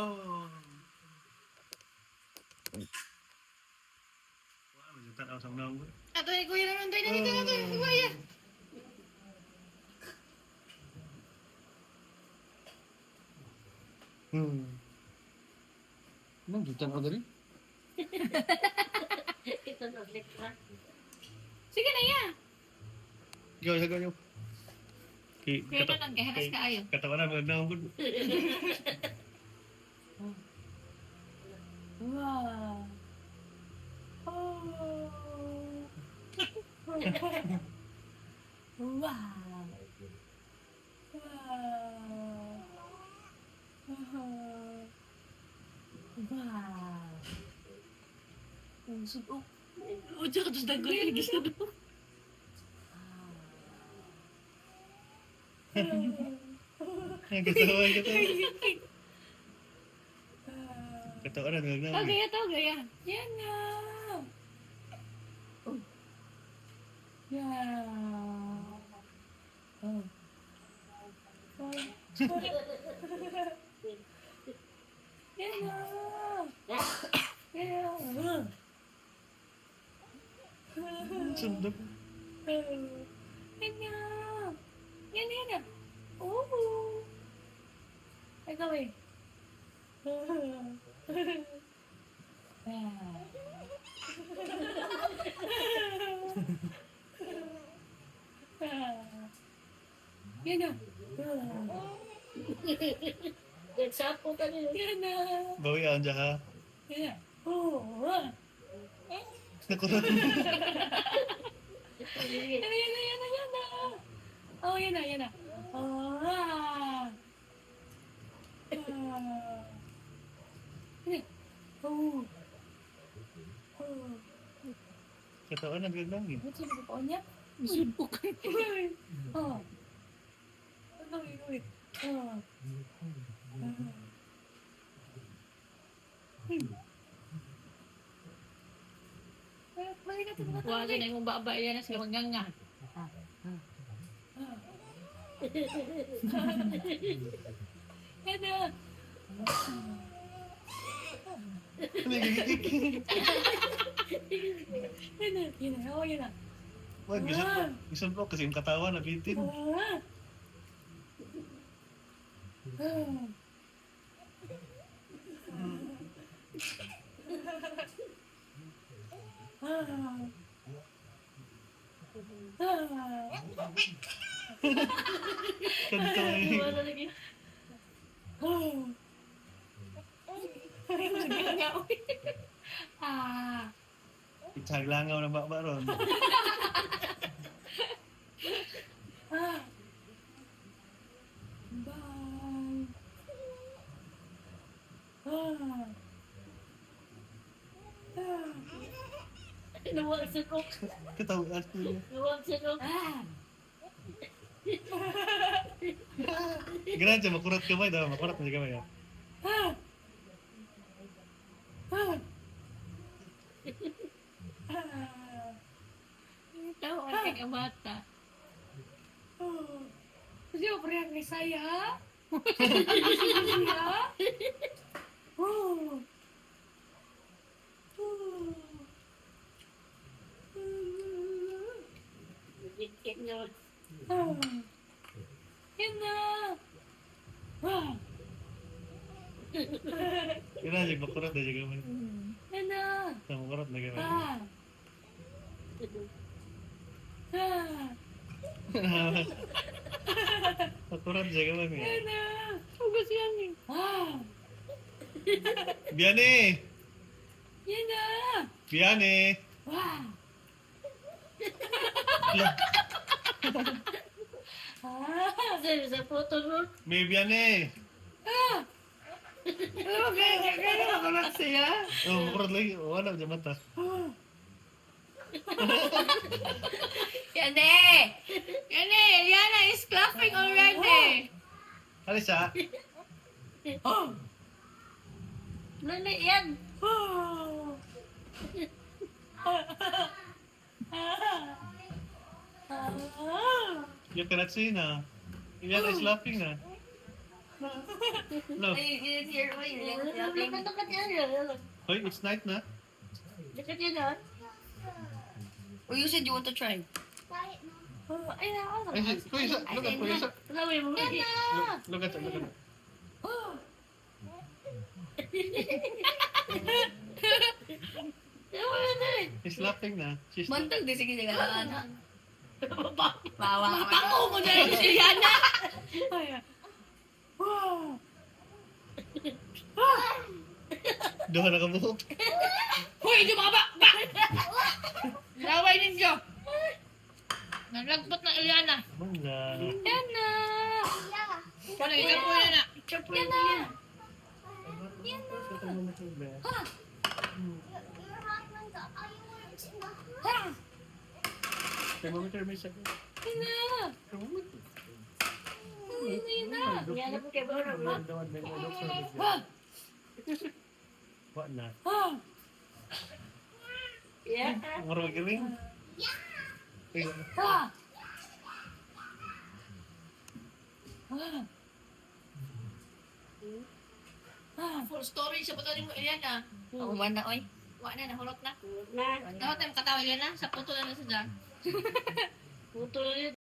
Oh. Wah, mencetak langsung nongol. Ato ay kuya naman tayo na dito kuya. Nang jutan ako dali. Ito na ulit ha. Sige na ya. Go, go. Kaya na lang kaharas ka ayo. Katawa na nongol. Wow. Oh. Wow. Wow. Usog oh. O, tsaka tos dagoy yung gusto mo. Katawa. Katawa na nongol. Tau gaya. Yan na. Oh. Yeah. Oh. Yan na. Yeah. Sundok. Yan na. Yan. Oh. Ay, gawin. Yan na. Nagsapo ka nila. Yan na. Bawi ang jaha. Yan na. Oh. Nakurot. Yan na. Oh, yan na. Oh. Yan. Oh. Katawa na nongol. Ba't sino po niya? Sulpok ka. Oh. Gawin. Oh. Wala na yung baba yan na siya maganga. Yan na. Yan na. Oh, yan na. Wag, gisan po kasi yung katawa na bitin. Kanto eh. Wala lagi. Itsaglangaw na ba ron? Luwag sunok. Katawa at Luwag sunok. Ganun siya, makurat kamay daw. Makurat na siya kamay. Tahu orang yang mata. Dia beriak nih saya. Saya. Dikit nyo. Hina. Ganun siya, makurat na siya kamay. Hina. Makurat na kamay. Makurat siya kamay. Hina. Hugas yan eh. Biane! Hina. Biane! Sa photo mo. May Biane! Kaya makulat siya. Oh, makurat lagi. Wala dyan mata. Yane! Yana is clapping already. Alis siya? Nani yan. You cannot see na. Yan is laughing na. No. Dekat yan. Hoy, it's night na. Dekat yan. Oh, you said you want to try. Ay, ako. Ay, Kuya, look at Kuya. Gawin mo. Look at it. He's laughing na. She's Mantag di sige sige na. Bawa. Mapako mo na yun si Yana. Duha na ka buhok. Hoy, di mga ba? Laway ninyo. Naglagbot na Ilyana. Mana. Yana. Kano ikaw po Yana? Yana. Thermometer may sagot. Yana. Thermometer. Yana po kay Bora. What na? Yeah. Mura magaling. Full story sa pagkaling mo Ilyana. Oh, wala oy. Wala na, nahulot na. Na. Dapat tayo makatawa Ilyana. Sa puto na sa dyan. Putol yun.